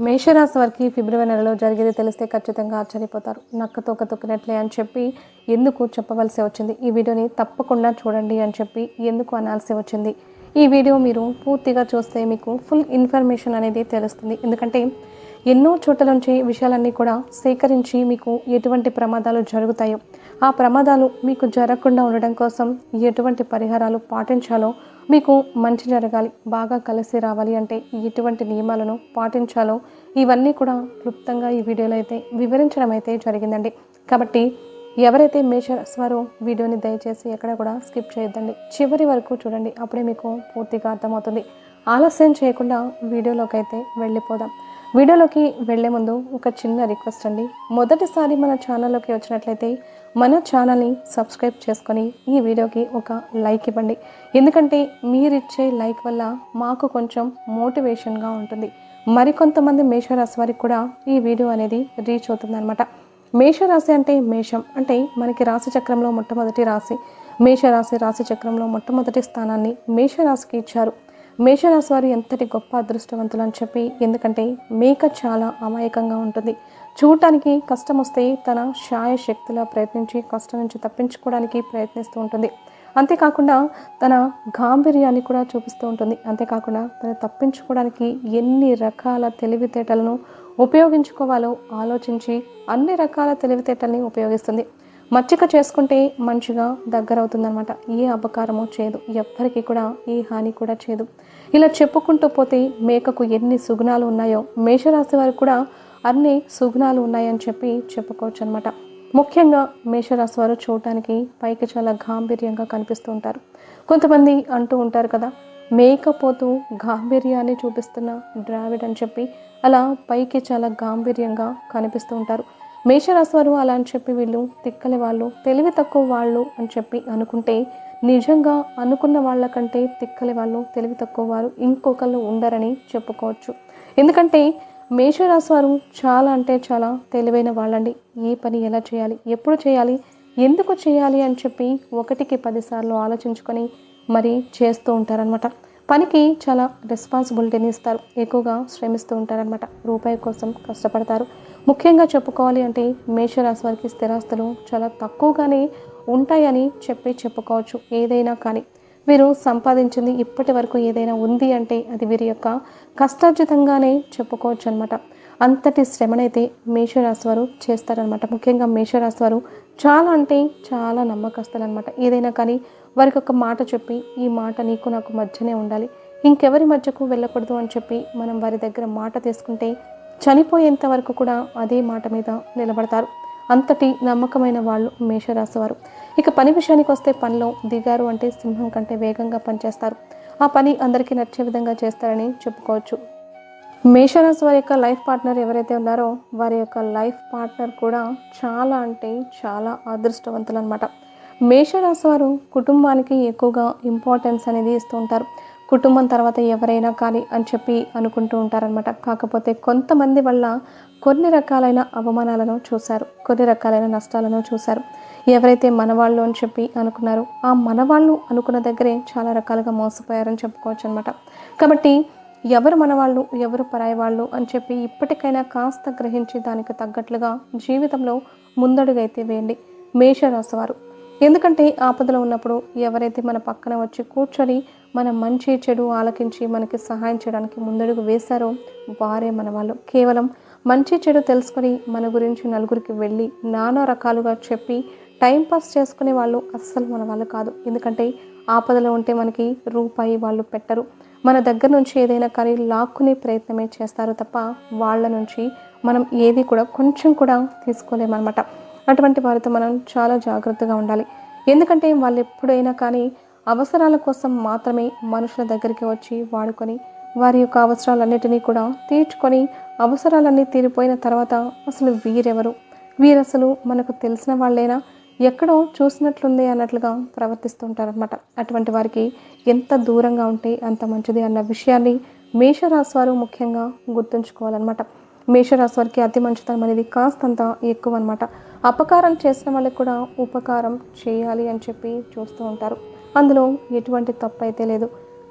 మేషరాశి వారికి ఫిబ్రవరి నెలలో జరిగేది తెలిస్తే ఖచ్చితంగా ఆశ్చర్యపోతారు. నక్కతోక తొక్కినట్లే అని చెప్పి ఎందుకు చెప్పవలసి వచ్చింది? ఈ వీడియోని తప్పకుండా చూడండి అని చెప్పి ఎందుకు అనాల్సి వచ్చింది? ఈ వీడియో మీరు పూర్తిగా చూస్తే మీకు ఫుల్ ఇన్ఫర్మేషన్ అనేది తెలుస్తుంది. ఎందుకంటే ఎన్నో చోట్ల నుంచి విషయాలన్నీ కూడా సేకరించి మీకు ఎటువంటి ప్రమాదాలు జరుగుతాయో, ఆ ప్రమాదాలు మీకు జరగకుండా ఉండడం కోసం ఎటువంటి పరిహారాలు పాటించాలో, మీకు మంచి జరగాలి, బాగా కలిసి రావాలి అంటే ఎటువంటి నియమాలను పాటించాలో ఇవన్నీ కూడా క్లుప్తంగా ఈ వీడియోలో అయితే వివరించడం అయితే జరిగిందండి. కాబట్టి ఎవరైతే మేషరాశి వారో వీడియోని దయచేసి ఎక్కడ కూడా స్కిప్ చేయొద్దండి, చివరి వరకు చూడండి. అప్పుడే మీకు పూర్తిగా అర్థమవుతుంది. ఆలస్యం చేయకుండా వీడియోలోకి అయితే వెళ్ళిపోదాం. వీడియోలోకి వెళ్లే ముందు ఒక చిన్న రిక్వెస్ట్ అండి. మొదటిసారి మన ఛానల్లోకి వచ్చినట్లయితే మన ఛానల్ని సబ్స్క్రైబ్ చేసుకొని ఈ వీడియోకి ఒక లైక్ ఇవ్వండి. ఎందుకంటే మీరిచ్చే లైక్ వల్ల మాకు కొంచెం మోటివేషన్గా ఉంటుంది. మరికొంతమంది మేషరాశి వారికి కూడా ఈ వీడియో అనేది రీచ్ అవుతుందన్నమాట. మేషరాశి అంటే మేషం అంటే మనకి రాశి చక్రంలో మొట్టమొదటి రాశి. మేషరాశి రాశి చక్రంలో మొట్టమొదటి స్థానాన్ని మేషరాశికి ఇచ్చారు. మేషరాశి వారు ఎంతటి గొప్ప అదృష్టవంతులు అని చెప్పి, ఎందుకంటే మేక చాలా అమాయకంగా ఉంటుంది. చూడటానికి కష్టం వస్తే తన శాయశక్తిలా ప్రయత్నించి కష్టం నుంచి తప్పించుకోవడానికి ప్రయత్నిస్తూ ఉంటుంది. అంతేకాకుండా తన గాంభీర్యాన్ని కూడా చూపిస్తూ ఉంటుంది. అంతేకాకుండా తను తప్పించుకోవడానికి ఎన్ని రకాల తెలివితేటలను ఉపయోగించుకోవాలో ఆలోచించి అన్ని రకాల తెలివితేటల్ని ఉపయోగిస్తుంది. మచ్చిక చేసుకుంటే మంచిగా దగ్గరవుతుందనమాట. ఏ అపకారమో చేయదు, ఎవ్వరికి కూడా ఏ హాని కూడా చేయదు. ఇలా చెప్పుకుంటూ పోతే మేకకు ఎన్ని సుగుణాలు ఉన్నాయో మేషరాశి వారికి కూడా అన్ని సుగుణాలు ఉన్నాయని చెప్పి చెప్పుకోవచ్చు అనమాట. ముఖ్యంగా మేషరాశి వారు చూడటానికి పైకి చాలా గాంభీర్యంగా కనిపిస్తూ ఉంటారు. కొంతమంది అంటూ ఉంటారు కదా, మేకపోతూ గాంభీర్యాన్ని చూపిస్తున్న ద్రావిడ్ అని చెప్పి, అలా పైకి చాలా గాంభీర్యంగా కనిపిస్తూ ఉంటారు. మేషరాశి వారు అలా అని చెప్పి వీళ్ళు తిక్కలి వాళ్ళు, తెలివి తక్కువ వాళ్ళు అని చెప్పి అనుకుంటే, నిజంగా అనుకున్న వాళ్ళకంటే తిక్కలి వాళ్ళు, తెలివి తక్కువ వారు ఇంకొకళ్ళు ఉండరని చెప్పుకోవచ్చు. ఎందుకంటే మేషరాశి వారు చాలా అంటే చాలా తెలివైన వాళ్ళండి. ఏ పని ఎలా చేయాలి, ఎప్పుడు చేయాలి, ఎందుకు చేయాలి అని చెప్పి 1కి 10 సార్లు ఆలోచించుకొని మరి చేస్తూ ఉంటారనమాట. పనికి చాలా రెస్పాన్సిబిలిటీని ఇస్తారు. ఎక్కువగా శ్రమిస్తూ ఉంటారనమాట. రూపాయి కోసం కష్టపడతారు. ముఖ్యంగా చెప్పుకోవాలి అంటే మేషరాశి వారికి స్థిరాస్తులు చాలా తక్కువగానే ఉంటాయని చెప్పుకోవచ్చు. ఏదైనా కానీ వీరు సంపాదించింది ఇప్పటి వరకు ఏదైనా ఉంది అంటే అది వీరి యొక్క కష్టార్జితంగానే చెప్పుకోవచ్చు అనమాట. అంతటి శ్రమనైతే మేషరాశి వారు చేస్తారనమాట. ముఖ్యంగా మేషరాశి వారు చాలా అంటే చాలా నమ్మకస్తులు అనమాట. ఏదైనా కానీ వారికి ఒక మాట చెప్పి, ఈ మాట నీకు నాకు మధ్యనే ఉండాలి, ఇంకెవరి మధ్యకు వెళ్ళకూడదు అని చెప్పి మనం వారి దగ్గర మాట తీసుకుంటే చనిపోయేంత వరకు కూడా అదే మాట మీద నిలబడతారు. అంతటి నమ్మకమైన వాళ్ళు మేషరాశి వారు. ఇక పని విషయానికి వస్తే పనిలో దిగారు అంటే సింహం కంటే వేగంగా పనిచేస్తారు. ఆ పని అందరికీ నచ్చే విధంగా చేస్తారని చెప్పుకోవచ్చు. మేషరాశి వారి యొక్క లైఫ్ పార్ట్నర్ ఎవరైతే ఉన్నారో వారి యొక్క లైఫ్ పార్ట్నర్ కూడా చాలా అంటే చాలా అదృష్టవంతులు అనమాట. మేషరాశి వారు కుటుంబానికి ఎక్కువగా ఇంపార్టెన్స్ అనేది ఇస్తూ ఉంటారు. కుటుంబం తర్వాత ఎవరైనా కానీ అని చెప్పి అనుకుంటూ ఉంటారనమాట. కాకపోతే కొంతమంది వల్ల కొన్ని రకాలైన అవమానాలను చూశారు, కొన్ని రకాలైన నష్టాలను చూశారు. ఎవరైతే మనవాళ్ళు అని చెప్పి అనుకున్నారో ఆ మనవాళ్ళు అనుకున్న దగ్గరే చాలా రకాలుగా మోసపోయారని చెప్పుకోవచ్చు అనమాట. కాబట్టి ఎవరు మనవాళ్ళు ఎవరు పరాయి వాళ్ళు అని చెప్పి ఇప్పటికైనా కాస్త గ్రహించి దానికి తగ్గట్లుగా జీవితంలో ముందడుగైతే వేయండి మేషరాశి వారు. ఎందుకంటే ఆపదలో ఉన్నప్పుడు ఎవరైతే మన పక్కన వచ్చి కూర్చొని మన మంచి చెడు ఆలకించి మనకి సహాయం చేయడానికి ముందడుగు వేశారో వారే మన వాళ్ళు. కేవలం మంచి చెడు తెలుసుకొని మన గురించి నలుగురికి వెళ్ళి నానా రకాలుగా చెప్పి టైంపాస్ చేసుకునే వాళ్ళు అస్సలు మన వాళ్ళు కాదు. ఎందుకంటే ఆపదలో ఉంటే మనకి రూపాయి వాళ్ళు పెట్టరు. మన దగ్గర నుంచి ఏదైనా కానీ లాక్కునే ప్రయత్నమే చేస్తారు తప్ప వాళ్ళ నుంచి మనం ఏది కూడా కొంచెం కూడా తీసుకోలేమన్నమాట. అటువంటి వారితో మనం చాలా జాగ్రత్తగా ఉండాలి. ఎందుకంటే వాళ్ళు ఎప్పుడైనా కానీ అవసరాల కోసం మాత్రమే మనుషుల దగ్గరికి వచ్చి వాడుకొని వారి యొక్క అవసరాలన్నిటినీ కూడా తీర్చుకొని అవసరాలన్నీ తీరిపోయిన తర్వాత అసలు వీరెవరు, వీరసలు మనకు తెలిసిన వాళ్ళైనా, ఎక్కడో చూసినట్లుంది అన్నట్లుగా ప్రవర్తిస్తూ ఉంటారనమాట. అటువంటి వారికి ఎంత దూరంగా ఉంటే అంత మంచిది అన్న విషయాన్ని మేషరాశి వారు ముఖ్యంగా గుర్తుంచుకోవాలన్నమాట. మేషరాశి వారికి అతి మంచితనం అనేది కాస్తంత ఎక్కువ అనమాట. అపకారం చేసిన వాళ్ళకి కూడా ఉపకారం చేయాలి అని చెప్పి చూస్తూ ఉంటారు. అందులో ఎటువంటి తప్పు అయితే లేదు.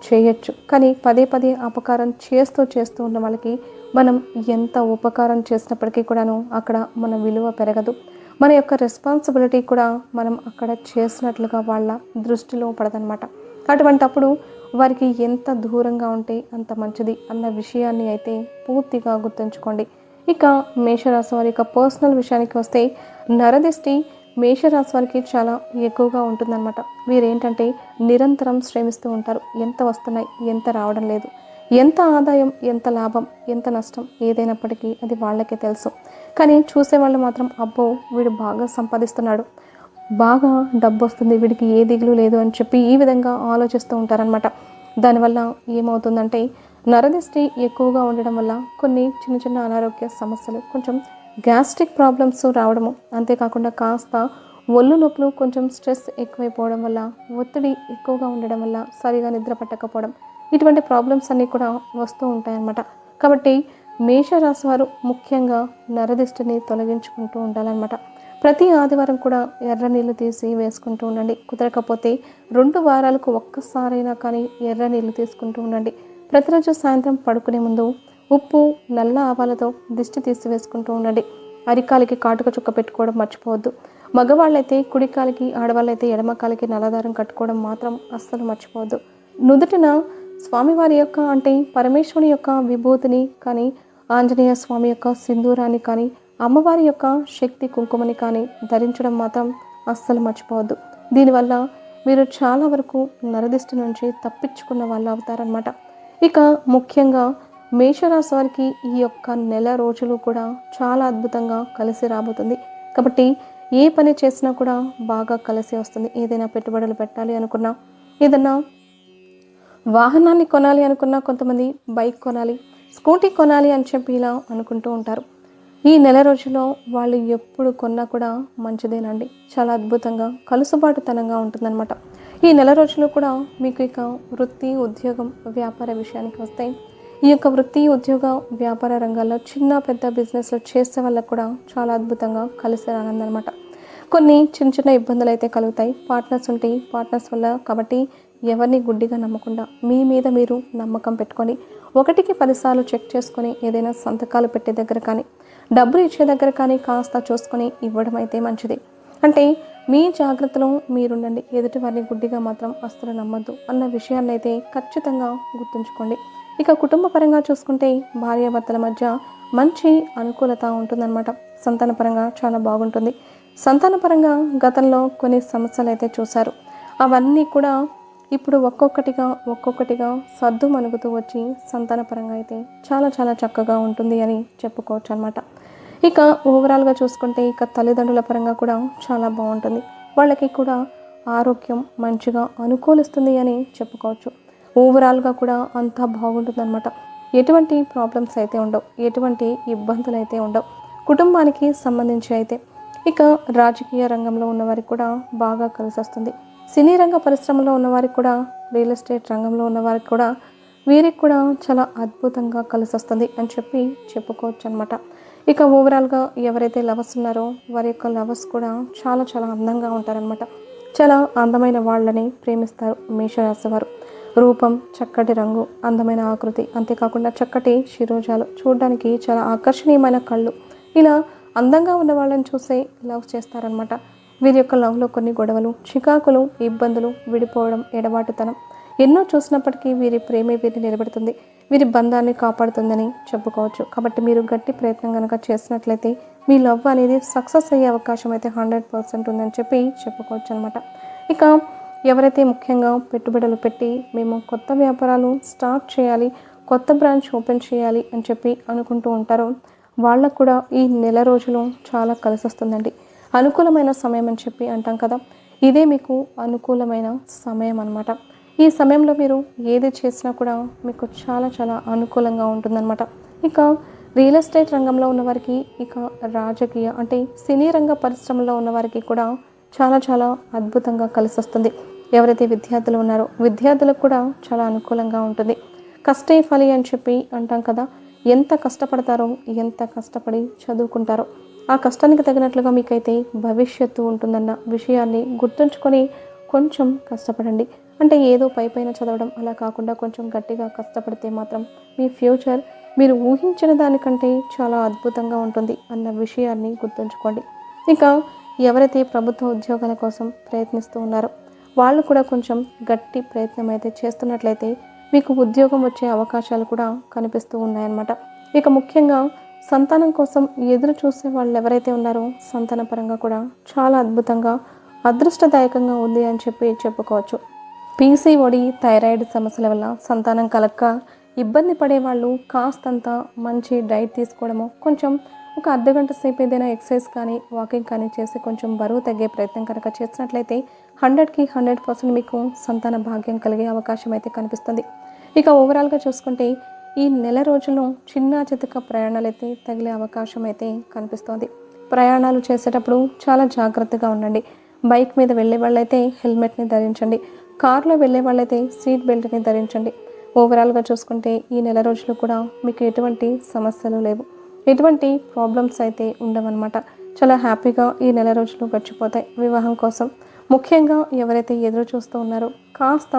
చేయొచ్చు. కానీ పదే పదే అపకారం చేస్తూ ఉన్న వాళ్ళకి మనం ఎంత ఉపకారం చేసినప్పటికీ కూడాను అక్కడ మన విలువ పెరగదు. మన యొక్క రెస్పాన్సిబిలిటీ కూడా మనం అక్కడ చేసినట్లుగా వాళ్ళ దృష్టిలో పడదనమాట. అటువంటప్పుడు వారికి ఎంత దూరంగా ఉంటే అంత మంచిది అన్న విషయాన్ని అయితే పూర్తిగా గుర్తుంచుకోండి. ఇక మేషరాశి వారి యొక్క పర్సనల్ విషయానికి వస్తే నరదిష్టి మేషరాశి వారికి చాలా ఎక్కువగా ఉంటుందన్నమాట. వీరేంటంటే నిరంతరం శ్రమిస్తూ ఉంటారు. ఎంత వస్తున్నాయి, ఎంత రావడం లేదు, ఎంత ఆదాయం, ఎంత లాభం, ఎంత నష్టం ఏదైనప్పటికీ అది వాళ్ళకే తెలుసు. కానీ చూసేవాళ్ళు మాత్రం అబ్బో వీడు బాగా సంపాదిస్తున్నాడు, బాగా డబ్బు వస్తుంది, వీడికి ఏ దిగులు లేదు అని చెప్పి ఈ విధంగా ఆలోచిస్తూ ఉంటారనమాట. దానివల్ల ఏమవుతుందంటే నరదిష్టి ఎక్కువగా ఉండడం వల్ల కొన్ని చిన్న చిన్న అనారోగ్య సమస్యలు, కొంచెం గ్యాస్ట్రిక్ ప్రాబ్లమ్స్ రావడము, అంతేకాకుండా కాస్త ఒళ్ళు నొప్పులు, కొంచెం స్ట్రెస్ ఎక్కువైపోవడం వల్ల, ఒత్తిడి ఎక్కువగా ఉండడం వల్ల సరిగా నిద్ర పట్టకపోవడం, ఇటువంటి ప్రాబ్లమ్స్ అన్నీ కూడా వస్తూ ఉంటాయన్నమాట. కాబట్టి మేషరాశి వారు ముఖ్యంగా నరదిష్టిని తొలగించుకుంటూ ఉండాలన్నమాట. ప్రతి ఆదివారం కూడా ఎర్ర నీళ్ళు తీసి వేసుకుంటూ ఉండండి. కుదరకపోతే 2 వారాలకు ఒక్కసారైనా కానీ ఎర్ర నీళ్ళు తీసుకుంటూ ఉండండి. ప్రతిరోజు సాయంత్రం పడుకునే ముందు ఉప్పు, నల్ల ఆవాలతో దిష్టి తీసి వేసుకుంటూ ఉండండి. అరికాలికి కాటుక చుక్క పెట్టుకోవడం మర్చిపోవద్దు. మగవాళ్ళైతే కుడికాలికి, ఆడవాళ్ళైతే ఎడమకాలికి నల్లదారం కట్టుకోవడం మాత్రం అస్సలు మర్చిపోవద్దు. నుదుటిన స్వామివారి యొక్క అంటే పరమేశ్వరుని యొక్క విభూతిని కానీ, ఆంజనేయ స్వామి యొక్క సింధూరాన్ని కానీ, అమ్మవారి యొక్క శక్తి కుంకుమని కానీ ధరించడం మాత్రం అస్సలు మర్చిపోవద్దు. దీనివల్ల మీరు చాలా వరకు నరదిష్టి నుంచి తప్పించుకున్న వాళ్ళు అవుతారనమాట. ఇక ముఖ్యంగా మేషరాశి వారికి ఈ యొక్క నెల రోజులు కూడా చాలా అద్భుతంగా కలిసి రాబోతుంది. కాబట్టి ఏ పని చేసినా కూడా బాగా కలిసి వస్తుంది. ఏదైనా పెట్టుబడులు పెట్టాలి అనుకున్నా, ఏదన్నా వాహనాన్ని కొనాలి అనుకున్నా, కొంతమంది బైక్ కొనాలి, స్కూటీ కొనాలి అని చెప్పి ఇలా అనుకుంటూ ఉంటారు. ఈ నెల రోజుల్లో వాళ్ళు ఎప్పుడు కొన్నా కూడా మంచిదేనండి. చాలా అద్భుతంగా కలుసుబాటుతనంగా ఉంటుందన్నమాట. ఈ నెల రోజుల్లో కూడా మీకు ఇక వృత్తి, ఉద్యోగం, వ్యాపార విషయానికి వస్తే ఈ యొక్క వృత్తి, ఉద్యోగ, వ్యాపార రంగాల్లో చిన్న పెద్ద బిజినెస్లు చేసే వాళ్ళకు కూడా చాలా అద్భుతంగా కలిసి రానుందనమాట. కొన్ని చిన్న చిన్న ఇబ్బందులు అయితే కలుగుతాయి. పార్ట్నర్స్ ఉంటే పార్ట్నర్స్ వల్ల, కాబట్టి ఎవరిని గుడ్డిగా నమ్మకుండా మీ మీద మీరు నమ్మకం పెట్టుకొని 1కి 10 సార్లు చెక్ చేసుకొని ఏదైనా సంతకాలు పెట్టే దగ్గర కానీ, డబ్బులు ఇచ్చే దగ్గర కానీ కాస్త చూసుకొని ఇవ్వడం అయితే మంచిది. అంటే మీ జాగ్రత్తలో మీరుండండి. ఎదుటి వారిని గుడ్డిగా మాత్రం అస్సలు నమ్మద్దు అన్న విషయాన్ని అయితే ఖచ్చితంగా గుర్తుంచుకోండి. ఇక కుటుంబ పరంగా చూసుకుంటే భార్యాభర్తల మధ్య మంచి అనుకూలత ఉంటుందన్నమాట. సంతానపరంగా చాలా బాగుంటుంది. సంతానపరంగా గతంలో కొన్ని సమస్యలు అయితే చూశారు. అవన్నీ కూడా ఇప్పుడు ఒక్కొక్కటిగా సర్దు మనుగుతూ వచ్చి సంతానపరంగా అయితే చాలా చాలా చక్కగా ఉంటుంది అని చెప్పుకోవచ్చు అనమాట. ఇక ఓవరాల్గా చూసుకుంటే ఇక తల్లిదండ్రుల పరంగా కూడా చాలా బాగుంటుంది. వాళ్ళకి కూడా ఆరోగ్యం మంచిగా అనుకూలిస్తుంది అని చెప్పుకోవచ్చు. ఓవరాల్గా కూడా అంతా బాగుంటుందన్నమాట. ఎటువంటి ప్రాబ్లమ్స్ అయితే ఉండవు, ఎటువంటి ఇబ్బందులు అయితే ఉండవు కుటుంబానికి సంబంధించి అయితే. ఇక రాజకీయ రంగంలో ఉన్నవారికి కూడా బాగా కలిసి వస్తుంది. సినీ రంగ పరిశ్రమలో ఉన్నవారికి కూడా, రియల్ ఎస్టేట్ రంగంలో ఉన్నవారికి కూడా, వీరికి కూడా చాలా అద్భుతంగా కలిసి వస్తుంది అని చెప్పి చెప్పుకోవచ్చు అనమాట. ఇక ఓవరాల్గా ఎవరైతే లవర్స్ ఉన్నారో వారి యొక్క లవర్స్ కూడా చాలా చాలా అందంగా ఉంటారనమాట. చాలా అందమైన వాళ్ళని ప్రేమిస్తారు మేషరాశి వారు. రూపం, చక్కటి రంగు, అందమైన ఆకృతి, అంతేకాకుండా చక్కటి శిరోజాలు, చూడడానికి చాలా ఆకర్షణీయమైన కళ్ళు, ఇలా అందంగా ఉన్న వాళ్ళని చూసే లవ్ చేస్తారనమాట. వీరి యొక్క లవ్లో కొన్ని గొడవలు, చికాకులు, ఇబ్బందులు, విడిపోవడం, ఎడబాటుతనం ఎన్నో చూసినప్పటికీ వీరి ప్రేమే వీరిని నిలబెడుతుంది, వీరి బంధాన్ని కాపాడుతుందని చెప్పుకోవచ్చు. కాబట్టి మీరు గట్టి ప్రయత్నం కనుక చేసినట్లయితే మీ లవ్ అనేది సక్సెస్ అయ్యే అవకాశం అయితే 100% ఉందని చెప్పి చెప్పుకోవచ్చు అనమాట. ఇక ఎవరైతే ముఖ్యంగా పెట్టుబడులు పెట్టి మేము కొత్త వ్యాపారాలు స్టార్ట్ చేయాలి, కొత్త బ్రాంచ్ ఓపెన్ చేయాలి అని చెప్పి అనుకుంటూ ఉంటారో వాళ్ళకు కూడా ఈ నెల రోజులు చాలా కలిసి వస్తుందండి. అనుకూలమైన సమయం అని చెప్పి అంటాం కదా, ఇదే మీకు అనుకూలమైన సమయం అన్నమాట. ఈ సమయంలో మీరు ఏది చేసినా కూడా మీకు చాలా చాలా అనుకూలంగా ఉంటుందన్నమాట. ఇక రియల్ ఎస్టేట్ రంగంలో ఉన్నవారికి, ఇక రాజకీయ అంటే సినీ రంగ పరిశ్రమలో ఉన్నవారికి కూడా చాలా చాలా అద్భుతంగా కలిసి వస్తుంది. ఎవరైతే విద్యార్థులు ఉన్నారో విద్యార్థులకు కూడా చాలా అనుకూలంగా ఉంటుంది. కష్టే ఫలి అని చెప్పి అంటాం కదా, ఎంత కష్టపడతారో, ఎంత కష్టపడి చదువుకుంటారో ఆ కష్టానికి తగినట్లుగా మీకైతే భవిష్యత్తు ఉంటుందన్న విషయాన్ని గుర్తుంచుకొని కొంచెం కష్టపడండి. అంటే ఏదో పైపైన చదవడం అలా కాకుండా కొంచెం గట్టిగా కష్టపడితే మాత్రం మీ ఫ్యూచర్ మీరు ఊహించిన దానికంటే చాలా అద్భుతంగా ఉంటుంది అన్న విషయాన్ని గుర్తుంచుకోండి. ఇక ఎవరైతే ప్రభుత్వ ఉద్యోగాల కోసం ప్రయత్నిస్తూ ఉన్నారో వాళ్ళు కూడా కొంచెం గట్టి ప్రయత్నం అయితే చేస్తున్నట్లయితే మీకు ఉద్యోగం వచ్చే అవకాశాలు కూడా కనిపిస్తూ ఉన్నాయన్నమాట. ఇక ముఖ్యంగా సంతానం కోసం ఎదురు చూసే వాళ్ళు ఎవరైతే ఉన్నారో సంతాన పరంగా కూడా చాలా అద్భుతంగా అదృష్టదాయకంగా ఉంది అని చెప్పి చెప్పుకోవచ్చు. పీసీఓడి థైరాయిడ్ సమస్యల వల్ల సంతానం కలక్క ఇబ్బంది పడేవాళ్ళు కాస్తంత మంచి డైట్ తీసుకోవడము, కొంచెం ఒక అర్ధగంట సేపు ఏదైనా ఎక్సర్సైజ్ కానీ వాకింగ్ కానీ చేసి కొంచెం బరువు తగ్గే ప్రయత్నం కనుక చేసినట్లయితే 100కి 100% మీకు సంతాన భాగ్యం కలిగే అవకాశం అయితే కనిపిస్తుంది. ఇక ఓవరాల్గా చూసుకుంటే ఈ నెల రోజుల్లో చిన్న చితక ప్రయాణాలు అయితే తగిలే అవకాశం అయితే కనిపిస్తోంది. ప్రయాణాలు చేసేటప్పుడు చాలా జాగ్రత్తగా ఉండండి. బైక్ మీద వెళ్ళే వాళ్ళైతే హెల్మెట్ని ధరించండి. కార్లో వెళ్ళే వాళ్ళైతే సీట్ బెల్ట్ని ధరించండి. ఓవరాల్గా చూసుకుంటే ఈ నెల రోజులు కూడా మీకు ఎటువంటి సమస్యలు లేవు, ఎటువంటి ప్రాబ్లమ్స్ అయితే ఉండవన్నమాట. చాలా హ్యాపీగా ఈ నెల రోజులు గడిచిపోతాయి. వివాహం కోసం ముఖ్యంగా ఎవరైతే ఎదురు చూస్తూ ఉన్నారో కాస్త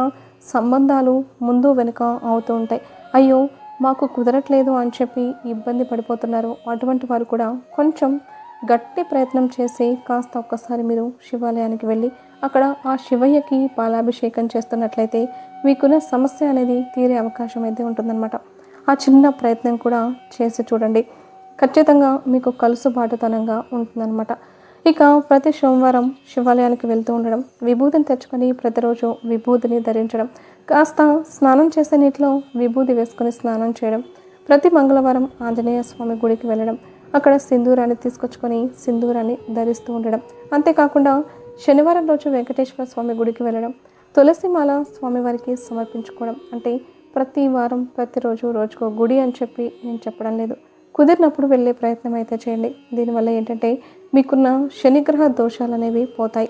సంబంధాలు ముందు వెనుక అవుతూ ఉంటాయి. అయ్యో మాకు కుదరట్లేదు అని చెప్పి ఇబ్బంది పడిపోతున్నారు. అటువంటి వారు కూడా కొంచెం గట్టి ప్రయత్నం చేసి కాస్త ఒక్కసారి మీరు శివాలయానికి వెళ్ళి అక్కడ ఆ శివయ్యకి పాలాభిషేకం చేస్తున్నట్లయితే మీకున్న సమస్య అనేది తీరే అవకాశం అయితే ఉంటుందన్నమాట. ఆ చిన్న ప్రయత్నం కూడా చేసి చూడండి, ఖచ్చితంగా మీకు కలుసుబాటుతనంగా ఉంటుందన్నమాట. ఇక ప్రతి సోమవారం శివాలయానికి వెళ్తూ ఉండడం, విభూతిని తెచ్చుకొని ప్రతిరోజు విభూతిని ధరించడం, కాస్త స్నానం చేసే నీటిలో విభూతి వేసుకొని స్నానం చేయడం, ప్రతి మంగళవారం ఆంజనేయ స్వామి గుడికి వెళ్ళడం, అక్కడ సింధూరాన్ని తీసుకొచ్చుకొని సింధూరాన్ని ధరిస్తూ ఉండడం, అంతేకాకుండా శనివారం రోజు వెంకటేశ్వర స్వామి గుడికి వెళ్ళడం, తులసిమాల స్వామివారికి సమర్పించుకోవడం. అంటే ప్రతి వారం ప్రతిరోజు రోజుకో గుడి అని చెప్పి నేను చెప్పడం లేదు, కుదిరినప్పుడు వెళ్ళే ప్రయత్నం అయితే చేయండి. దీనివల్ల ఏంటంటే మీకున్న శనిగ్రహ దోషాలు అనేవి పోతాయి.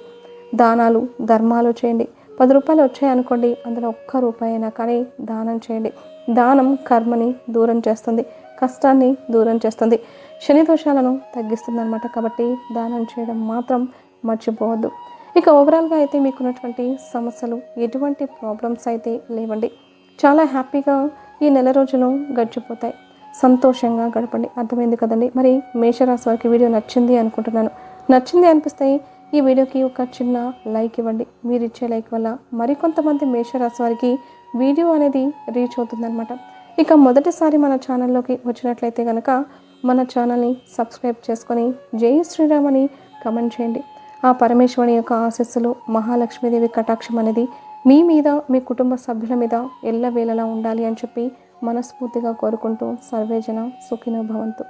దానాలు ధర్మాలు చేయండి. 10 రూపాయలు వచ్చాయనుకోండి, అందులో ఒక్క రూపాయి అయినా కానీ దానం చేయండి. దానం కర్మని దూరం చేస్తుంది, కష్టాన్ని దూరం చేస్తుంది, శని దోషాలను తగ్గిస్తుంది అనమాట. కాబట్టి దానం చేయడం మాత్రం మర్చిపోవద్దు. ఇక ఓవరాల్గా అయితే మీకున్నటువంటి సమస్యలు ఎటువంటి ప్రాబ్లమ్స్ అయితే లేవండి. చాలా హ్యాపీగా ఈ నెల రోజులు గడిచిపోతాయి. సంతోషంగా గడపండి. అర్థమైంది కదండి. మరి మేషరాశి వారికి వీడియో నచ్చింది అనుకుంటున్నాను. నచ్చింది అనిపిస్తే ఈ వీడియోకి ఒక చిన్న లైక్ ఇవ్వండి. మీరు ఇచ్చే లైక్ వల్ల మరికొంతమంది మేషరాశి వారికి వీడియో అనేది రీచ్ అవుతుందన్నమాట. ఇక మొదటిసారి మన ఛానల్లోకి వచ్చినట్లయితే కనుక మన ఛానల్ని సబ్స్క్రైబ్ చేసుకొని జై శ్రీరామ్ అని కమెంట్ చేయండి. ఆ పరమేశ్వరుని యొక్క ఆశీస్సులు, మహాలక్ష్మీదేవి కటాక్షం అనేది మీ మీద, మీ కుటుంబ సభ్యుల మీద ఎల్లవేళలా ఉండాలి అని చెప్పి మనస్ఫూర్తిగా కోరుకుంటూ సర్వేజన సుఖినో భవంతు.